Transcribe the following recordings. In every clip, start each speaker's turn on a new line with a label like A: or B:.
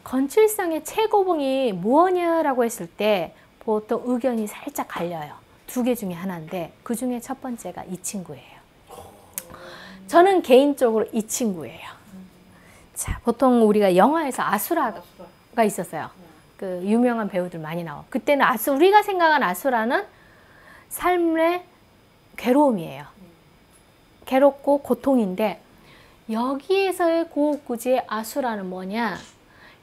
A: 건칠상의 최고봉이 무엇이냐라고 했을 때 보통 의견이 살짝 갈려요. 두 개 중에 하나인데 그 중에 첫 번째가 이 친구예요. 저는 개인적으로 이 친구예요. 자, 보통 우리가 영화에서 아수라가 있었어요. 그 유명한 배우들 많이 나와. 그때는 우리가 생각한 아수라는 삶의 괴로움이에요. 괴롭고 고통인데 여기에서의 고혹구지의 아수라는 뭐냐?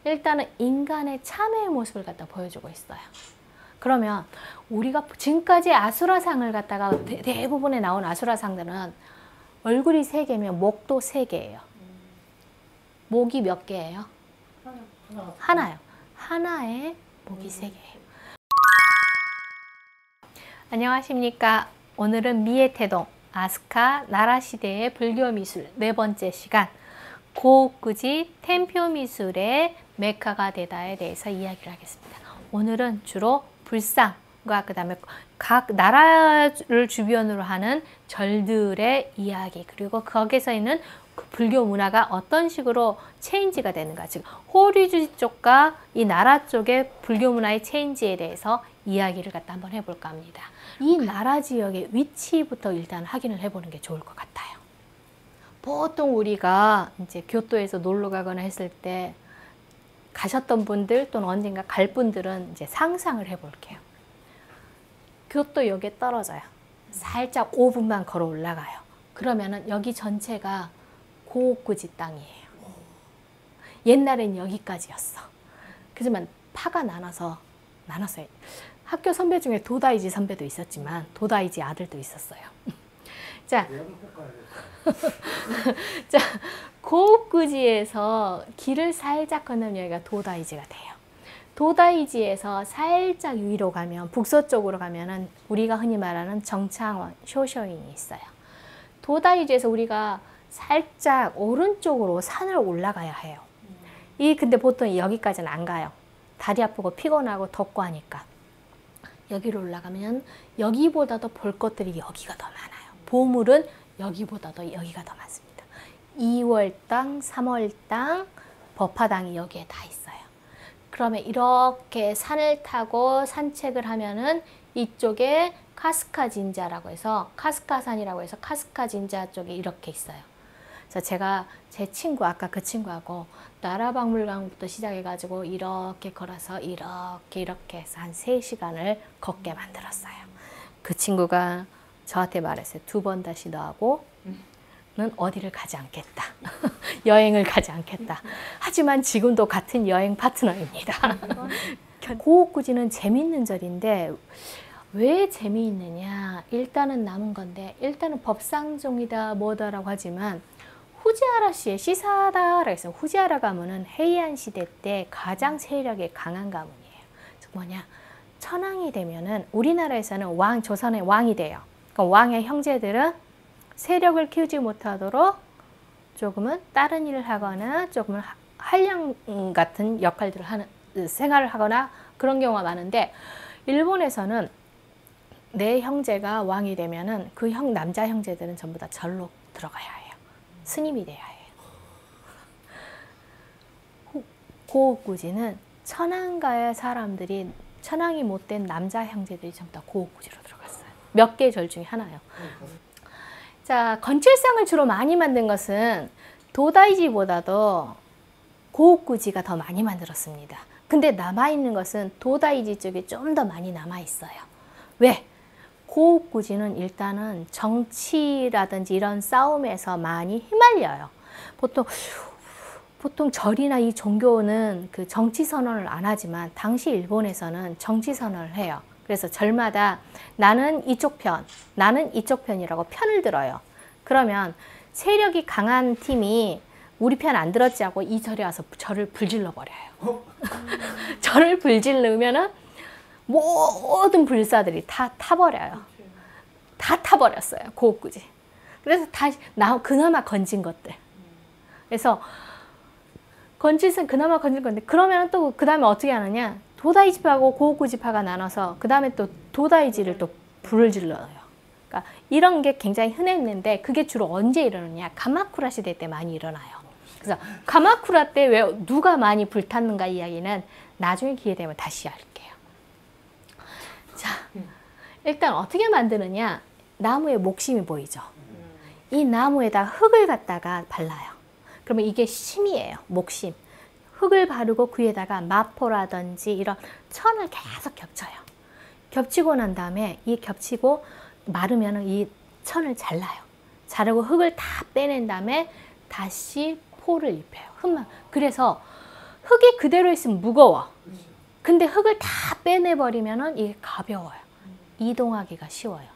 A: 일단은 인간의 참회의 모습을 갖다 보여주고 있어요. 그러면 우리가 지금까지 아수라상을 갖다가 대부분에 나온 아수라상들은 얼굴이 3개면 목도 3개예요. 목이 몇 개예요? 하나요. 하나에 목이 3개예요. 안녕하십니까. 오늘은 미에테동 아스카 나라시대의 불교미술 4번째 시간 고혹구지 템표미술의 메카가 되다에 대해서 이야기를 하겠습니다. 오늘은 주로 불상과 그 다음에 각 나라를 주변으로 하는 절들의 이야기, 그리고 거기서 있는 그 불교 문화가 어떤 식으로 체인지가 되는가, 즉 호리주지 쪽과 이 나라 쪽의 불교 문화의 체인지에 대해서 이야기를 갖다 한번 해볼까 합니다. 이 나라 지역의 위치부터 일단 확인을 해보는 게 좋을 것 같아요. 보통 우리가 이제 교토에서 놀러 가거나 했을 때 가셨던 분들 또는 언젠가 갈 분들은 이제 상상을 해볼게요. 교토역에 떨어져요. 살짝 5분만 걸어 올라가요. 그러면은 여기 전체가 고혹구지 땅이에요. 옛날엔 여기까지였어. 하지만 파가 나눠서요. 학교 선배 중에 도다이지 선배도 있었지만 도다이지 아들도 있었어요. 자, 자, 고혹구지에서 길을 살짝 건너면 여기가 도다이지가 돼요. 도다이지에서 살짝 위로 가면, 북서쪽으로 가면은 우리가 흔히 말하는 정창원, 쇼쇼인이 있어요. 도다이지에서 우리가 살짝 오른쪽으로 산을 올라가야 해요. 근데 보통 여기까지는 안 가요. 다리 아프고 피곤하고 덥고 하니까. 여기로 올라가면 여기보다도 볼 것들이 여기가 더 많아요. 보물은 여기보다도 여기가 더 많습니다. 2월당, 3월당, 법화당이 여기에 다 있어요. 그러면 이렇게 산을 타고 산책을 하면은 이쪽에 카스카 진자라고 해서, 카스카산이라고 해서 카스카 진자 쪽에 이렇게 있어요. 그래서 제가 제 친구, 아까 그 친구하고 나라박물관부터 시작해가지고 이렇게 걸어서 이렇게 해서 한 3시간을 걷게 만들었어요. 그 친구가 저한테 말했어요. 2번 다시 너하고는 어디를 가지 않겠다. 여행을 가지 않겠다. 하지만 지금도 같은 여행 파트너입니다. 고혹구지는 재미있는 절인데 왜 재미있느냐? 일단은 남은 건데, 일단은 법상종이다 뭐다라고 하지만 후지하라 씨의 시사다라고 해서, 후지하라 가문은 헤이안 시대 때 가장 세력이 강한 가문이에요. 뭐냐? 천황이 되면은 우리나라에서는 조선의 왕이 돼요. 그러니까 왕의 형제들은 세력을 키우지 못하도록 조금은 다른 일을 하거나 조금은 한량 같은 역할들을 하는, 생활을 하거나 그런 경우가 많은데, 일본에서는 내 형제가 왕이 되면은 그 남자 형제들은 전부 다 절로 들어가야 해요. 스님이 돼야 해요. 고혹구지는 천황가의 사람들이, 천황이 못된 남자 형제들이 전부 다 고혹구지로 들어갔어요. 몇 개의 절 중에 하나요. 자, 건칠상을 주로 많이 만든 것은 도다이지보다도 고혹구지가 더 많이 만들었습니다. 근데 남아있는 것은 도다이지 쪽에 좀 더 많이 남아있어요. 왜? 고혹구지는 일단은 정치라든지 이런 싸움에서 많이 휘말려요. 보통 절이나 이 종교는 그 정치 선언을 안 하지만 당시 일본에서는 정치 선언을 해요. 그래서 절마다 나는 이쪽 편, 나는 이쪽 편이라고 편을 들어요. 그러면 세력이 강한 팀이 우리 편 안 들었지 하고 이 절에 와서 절을 불질러 버려요. 절을 불질르면은 모든 불사들이 다 타버려요. 다 타버렸어요. 고혹구지. 그래서 다시 그나마 건진 것들. 그래서 건질은 그나마 건진 건데, 그러면 또 그 다음에 어떻게 하느냐? 도다이지파하고 고혹구지파가 나눠서 그 다음에 또 도다이지를 또 불을 질러요. 그러니까 이런 게 굉장히 흔했는데 그게 주로 언제 일어나냐? 가마쿠라 시대 때 많이 일어나요. 그래서 가마쿠라 때 왜 누가 많이 불탔는가 이야기는 나중에 기회 되면 다시 할게요. 자, 일단 어떻게 만드느냐. 나무에 목심이 보이죠. 이 나무에다 흙을 갖다가 발라요. 그러면 이게 심이에요. 목심. 흙을 바르고 그 위에다가 마포라든지 이런 천을 계속 겹쳐요. 겹치고 난 다음에 이 겹치고 마르면 이 천을 잘라요. 자르고 흙을 다 빼낸 다음에 다시 포를 입혀요. 흙만. 그래서 흙이 그대로 있으면 무거워. 근데 흙을 다 빼내버리면 이게 가벼워요. 이동하기가 쉬워요.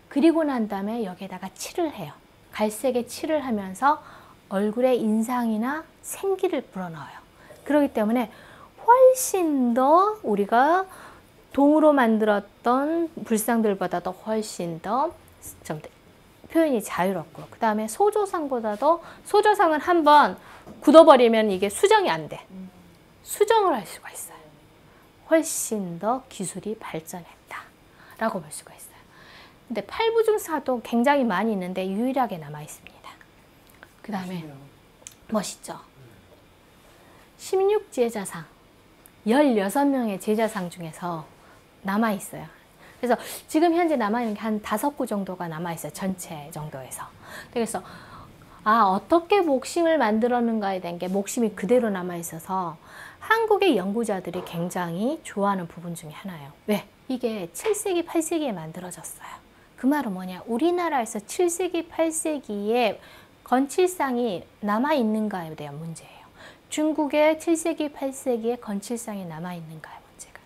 A: 그리고 난 다음에 여기에다가 칠을 해요. 갈색에 칠을 하면서 얼굴에 인상이나 생기를 불어넣어요. 그렇기 때문에 훨씬 더 우리가 동으로 만들었던 불상들보다도 훨씬 더 좀 표현이 자유롭고, 그 다음에 소조상보다도, 소조상은 한번 굳어버리면 이게 수정이 안 돼. 수정을 할 수가 있어요. 훨씬 더 기술이 발전했다 라고 볼 수가 있어요. 근데 팔부중사도 굉장히 많이 있는데 유일하게 남아 있습니다. 그 다음에 멋있죠. 16제자상 16명의 제자상 중에서 남아 있어요. 그래서 지금 현재 남아있는 게 한 5구 정도가 남아있어요. 전체 정도에서. 그래서 어떻게 목심을 만들었는가에 대한 게 목심이 그대로 남아있어서 한국의 연구자들이 굉장히 좋아하는 부분 중에 하나예요. 왜? 이게 7세기, 8세기에 만들어졌어요. 그 말은 뭐냐? 우리나라에서 7세기, 8세기에 건칠상이 남아있는가에 대한 문제예요. 중국의 7세기, 8세기에 건칠상이 남아있는가의 문제가.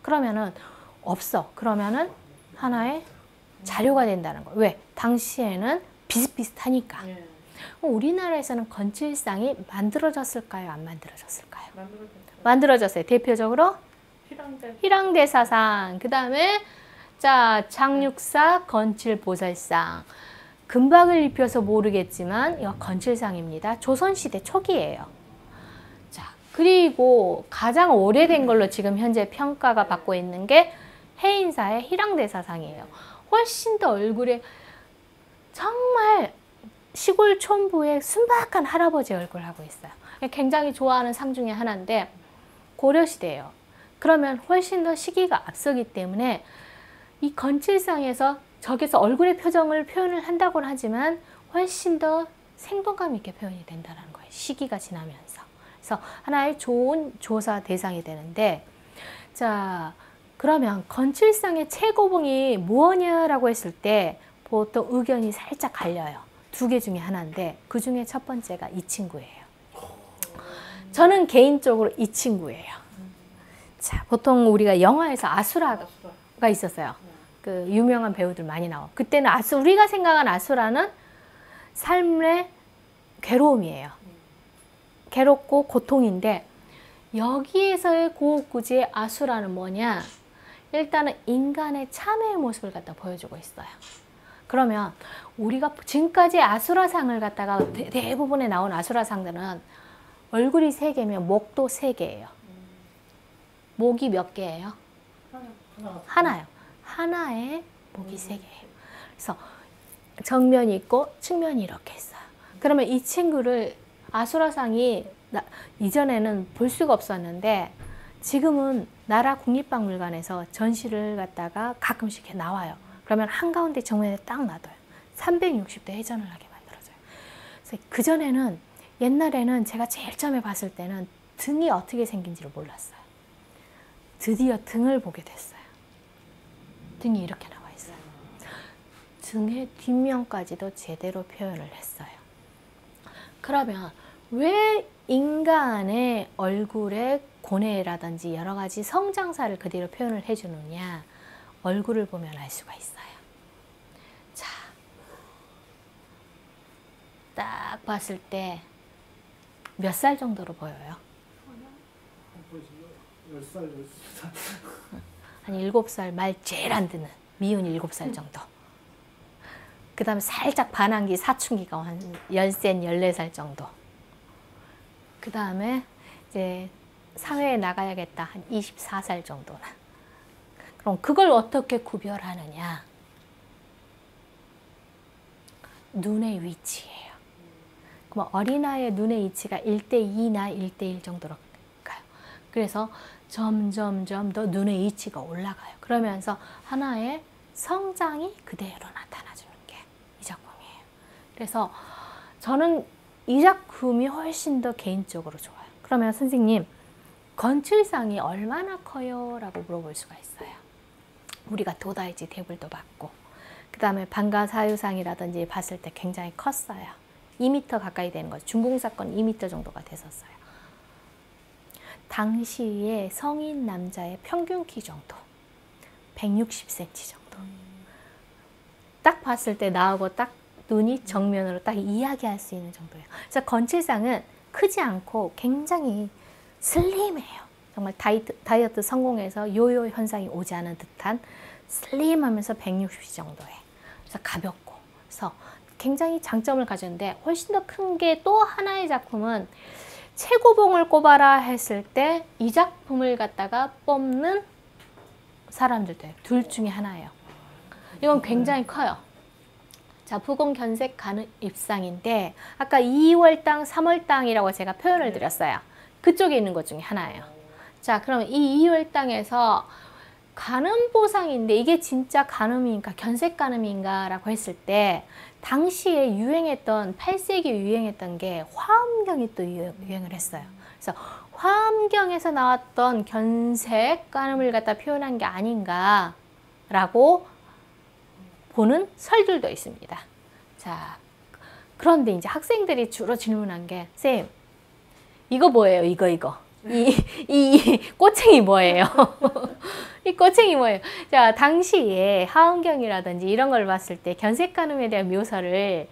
A: 그러면은 없어. 그러면은 하나의 자료가 된다는 거예요. 왜? 당시에는 비슷비슷하니까. 우리나라에서는 건칠상이 만들어졌을까요? 안 만들어졌을까요? 만들어졌어요. 대표적으로 휘랑대사상. 그 다음에 자 장육사 건칠보살상. 금박을 입혀서 모르겠지만 이거 건칠상입니다. 조선시대 초기예요. 자, 그리고 가장 오래된 걸로 지금 현재 평가가 받고 있는 게 해인사의 휘랑대사상이에요. 훨씬 더 얼굴에 정말 시골 촌부의 순박한 할아버지 얼굴을 하고 있어요. 굉장히 좋아하는 상 중에 하나인데 고려시대예요. 그러면 훨씬 더 시기가 앞서기 때문에 이 건칠상에서 저기서 얼굴의 표정을 표현을 한다고는 하지만 훨씬 더 생동감 있게 표현이 된다는 거예요. 시기가 지나면서. 그래서 하나의 좋은 조사 대상이 되는데, 자, 그러면 건칠상의 최고봉이 무엇이냐라고 했을 때 보통 의견이 살짝 갈려요. 2개 중에 하나인데 그 중에 첫 번째가 이 친구예요. 저는 개인적으로 이 친구예요. 자, 보통 우리가 영화에서 아수라가 있었어요. 그 유명한 배우들 많이 나와. 그때는 우리가 생각한 아수라는 삶의 괴로움이에요. 괴롭고 고통인데 여기에서의 고혹구지의 아수라는 뭐냐? 일단은 인간의 참회의 모습을 갖다 보여주고 있어요. 그러면 우리가 지금까지 아수라상을 갖다가 대부분에 나온 아수라상들은 얼굴이 3개면 목도 3개예요. 목이 몇 개예요? 하나요. 하나에 목이 3개예요. 그래서 정면이 있고 측면이 이렇게 있어요. 그러면 이 친구를 아수라상이 이전에는 볼 수가 없었는데 지금은 나라 국립박물관에서 전시를 갖다가 가끔씩 나와요. 그러면 한가운데 정면에 딱 놔둬요. 360도 회전을 하게 만들어져요. 그래서 그전에는 옛날에는 제가 제일 처음에 봤을 때는 등이 어떻게 생긴지를 몰랐어요. 드디어 등을 보게 됐어요. 등이 이렇게 나와 있어요. 등의 뒷면까지도 제대로 표현을 했어요. 그러면 왜 인간의 얼굴에 고뇌라든지 여러 가지 성장사를 그대로 표현을 해주느냐? 얼굴을 보면 알 수가 있어요. 자, 딱 봤을 때 몇 살 정도로 보여요?
B: 10살, 12살.
A: 한 7살 말 제일 안 듣는 미운 7살 정도. 그 다음에 살짝 반항기, 사춘기가 한 13, 14살 정도. 그 다음에 이제 사회에 나가야겠다. 한 24살 정도나. 그럼 그걸 어떻게 구별하느냐? 눈의 위치예요. 그럼 어린아이의 눈의 이치가 1:2나 1:1 정도로 가요. 그래서 점점점 더 눈의 이치가 올라가요. 그러면서 하나의 성장이 그대로 나타나주는 게 이 작품이에요. 그래서 저는 이 작품이 훨씬 더 개인적으로 좋아요. 그러면 선생님, 건칠상이 얼마나 커요? 라고 물어볼 수가 있어요. 우리가 도다이지 대불도 봤고, 그 다음에 방가사유상이라든지 봤을 때 굉장히 컸어요. 2m 가까이 되는 거죠. 중공사건 2m 정도가 됐었어요. 당시에 성인 남자의 평균 키 정도, 160cm 정도. 딱 봤을 때 나하고 딱 눈이 정면으로 딱 이야기할 수 있는 정도예요. 그래서 건칠상은 크지 않고 굉장히 슬림해요. 정말 다이어트 성공해서 요요 현상이 오지 않은 듯한 슬림하면서 160 정도예요. 그래서 가볍고, 그래서 굉장히 장점을 가졌는데, 훨씬 더 큰 게 또 하나의 작품은 최고봉을 꼽아라 했을 때 이 작품을 갖다가 뽑는 사람들도 둘 중에 하나예요. 이건 굉장히 커요. 자, 부공견색 가는 입상인데 아까 2월당, 3월당이라고 제가 표현을 드렸어요. 그쪽에 있는 것 중에 하나예요. 자, 그러면 이 2월당에서 간음보상인데 이게 진짜 간음인가 견색간음인가 라고 했을 때 당시에 유행했던 8세기 유행했던 게 화엄경이 또 유행을 했어요. 그래서 화엄경에서 나왔던 견색간음을 갖다 표현한 게 아닌가 라고 보는 설들도 있습니다. 자, 그런데 이제 학생들이 주로 질문한 게, 쌤, 이거 뭐예요? 이거. 이 꼬챙이 뭐예요? 이 꼬챙이 뭐예요? 자, 당시에 하은경이라든지 이런 걸 봤을 때 견색간음에 대한 묘사를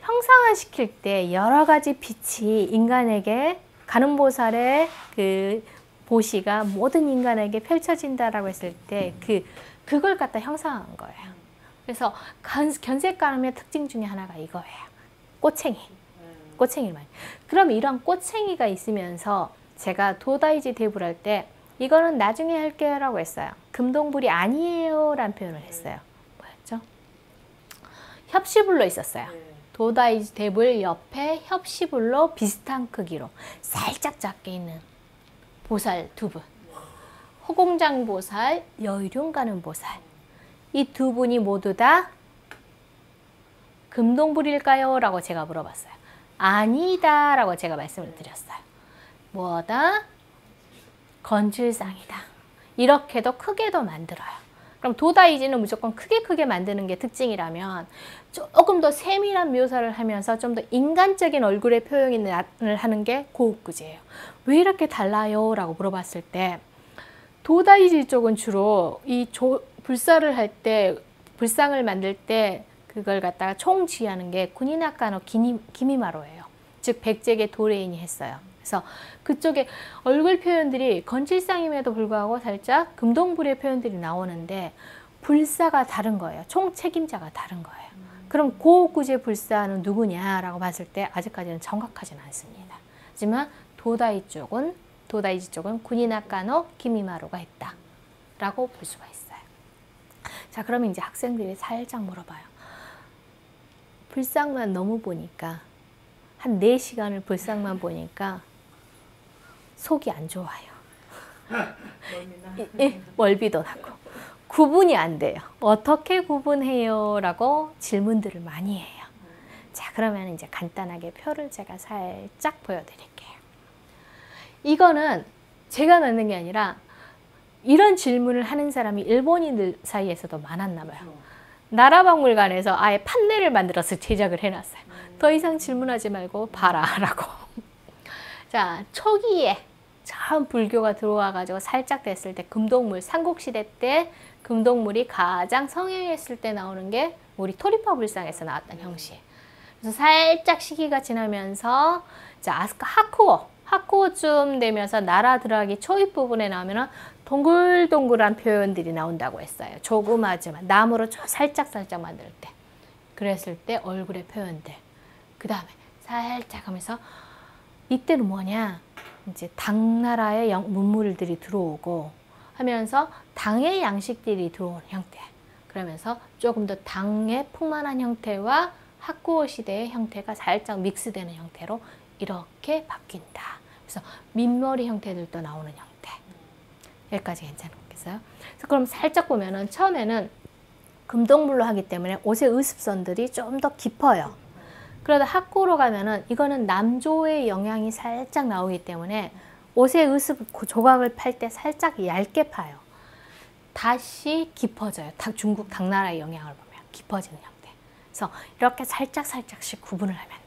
A: 형상화시킬 때 여러 가지 빛이 인간에게 간음보살의 그 보시가 모든 인간에게 펼쳐진다라고 했을 때 그걸 갖다 형상한 거예요. 그래서 견색간음의 특징 중에 하나가 이거예요. 꼬챙이를 많이. 그럼 이런 꼬챙이가 있으면서 제가 도다이지 대불 할 때 이거는 나중에 할게요 라고 했어요. 금동불이 아니에요 라는 표현을 했어요. 뭐였죠? 협시불로 있었어요. 도다이지 대불 옆에 협시불로 비슷한 크기로 살짝 작게 있는 보살 두 분. 호공장보살, 여의룡가는보살. 이 두 분이 모두 다 금동불일까요? 라고 제가 물어봤어요. 아니다 라고 제가 말씀을 드렸어요. 뭐다? 건칠상이다. 이렇게도 크게도 만들어요. 그럼 도다이지는 무조건 크게 만드는 게 특징이라면 조금 더 세밀한 묘사를 하면서 좀 더 인간적인 얼굴의 표현을 하는 게 고급구지예요. 왜 이렇게 달라요? 라고 물어봤을 때 도다이지 쪽은 주로 이 불사를 할 때, 불상을 만들 때 그걸 갖다가 총지휘하는 게 군이나카노 기미마로예요. 즉 백제계 도레인이 했어요. 그래서 그쪽에 얼굴 표현들이 건칠상임에도 불구하고 살짝 금동불의 표현들이 나오는데 불사가 다른 거예요. 총 책임자가 다른 거예요. 그럼 고구제 불사는 누구냐라고 봤을 때 아직까지는 정확하지는 않습니다. 하지만 도다이지 쪽은 군이나카노 기미마로가 했다 라고 볼 수가 있어요. 자, 그러면 이제 학생들이 살짝 물어봐요. 불상만 너무 보니까 한 4시간을 불상만 보니까 속이 안 좋아요. 멀미도 나고 구분이 안 돼요. 어떻게 구분해요? 라고 질문들을 많이 해요. 자, 그러면 이제 간단하게 표를 제가 살짝 보여드릴게요. 이거는 제가 넣는 게 아니라 이런 질문을 하는 사람이 일본인들 사이에서도 많았나 봐요. 나라박물관에서 아예 판넬을 만들어서 제작을 해놨어요. 더 이상 질문하지 말고 봐라 라고. 자, 초기에 처음 불교가 들어와가지고 살짝 됐을 때 금동물, 삼국시대 때 금동물이 가장 성행했을 때 나오는 게 우리 토리파 불상에서 나왔던 형식. 그래서 살짝 시기가 지나면서 자, 하쿠오쯤 되면서 나라 들어가기 초입 부분에 나오면은 동글동글한 표현들이 나온다고 했어요. 조그마지만 나무로 살짝 만들 때. 그랬을 때 얼굴의 표현들. 그 다음에 살짝 하면서 이때는 뭐냐? 이제 당나라의 문물들이 들어오고 하면서 당의 양식들이 들어오는 형태. 그러면서 조금 더 당의 풍만한 형태와 학구어 시대의 형태가 살짝 믹스되는 형태로 이렇게 바뀐다. 그래서 민머리 형태들도 나오는 형태. 여기까지 괜찮겠어요? 그래서 그럼 살짝 보면은 처음에는 금동물로 하기 때문에 옷의 의습선들이 좀 더 깊어요. 그러다 학구로 가면은 이거는 남조의 영향이 살짝 나오기 때문에 옷의 의습 조각을 팔 때 살짝 얇게 파요. 다시 깊어져요. 중국 당나라의 영향을 보면 깊어지는 형태. 그래서 이렇게 살짝씩 구분을 하면